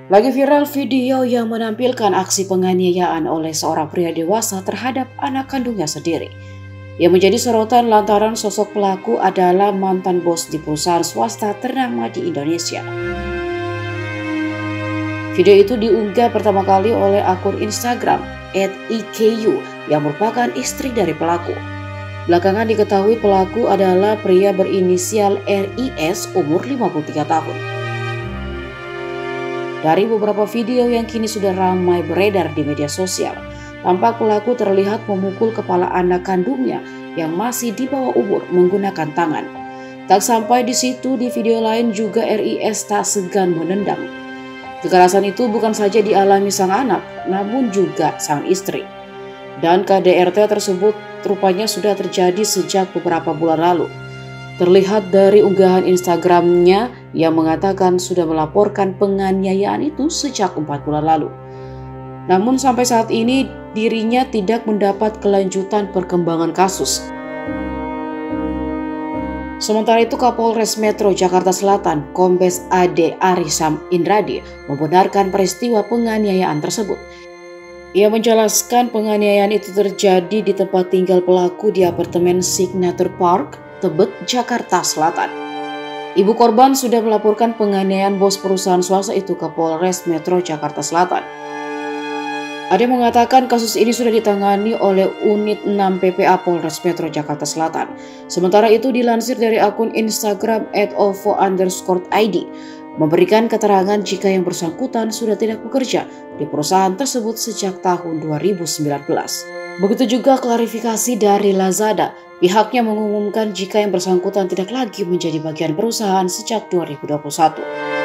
Lagi viral video yang menampilkan aksi penganiayaan oleh seorang pria dewasa terhadap anak kandungnya sendiri. Yang menjadi sorotan lantaran sosok pelaku adalah mantan bos di perusahaan swasta ternama di Indonesia. Video itu diunggah pertama kali oleh akun Instagram @iku yang merupakan istri dari pelaku. Belakangan diketahui pelaku adalah pria berinisial RIS umur 53 tahun. Dari beberapa video yang kini sudah ramai beredar di media sosial, tampak pelaku terlihat memukul kepala anak kandungnya yang masih di bawah umur menggunakan tangan. Tak sampai di situ, di video lain juga RIS tak segan menendang. Kekerasan itu bukan saja dialami sang anak, namun juga sang istri. Dan KDRT tersebut rupanya sudah terjadi sejak beberapa bulan lalu. Terlihat dari unggahan Instagramnya yang mengatakan sudah melaporkan penganiayaan itu sejak 4 bulan lalu. Namun sampai saat ini dirinya tidak mendapat kelanjutan perkembangan kasus. Sementara itu Kapolres Metro Jakarta Selatan, Kombes AD Arisam Indradi, membenarkan peristiwa penganiayaan tersebut. Ia menjelaskan penganiayaan itu terjadi di tempat tinggal pelaku di apartemen Signature Park, Tebet, Jakarta Selatan. Ibu korban sudah melaporkan penganiayaan bos perusahaan swasta itu ke Polres Metro Jakarta Selatan. Ade mengatakan kasus ini sudah ditangani oleh Unit 6 PPA Polres Metro Jakarta Selatan. Sementara itu dilansir dari akun Instagram @ovo_id memberikan keterangan jika yang bersangkutan sudah tidak bekerja di perusahaan tersebut sejak tahun 2019. Begitu juga klarifikasi dari Lazada. Pihaknya mengumumkan jika yang bersangkutan tidak lagi menjadi bagian perusahaan sejak 2021.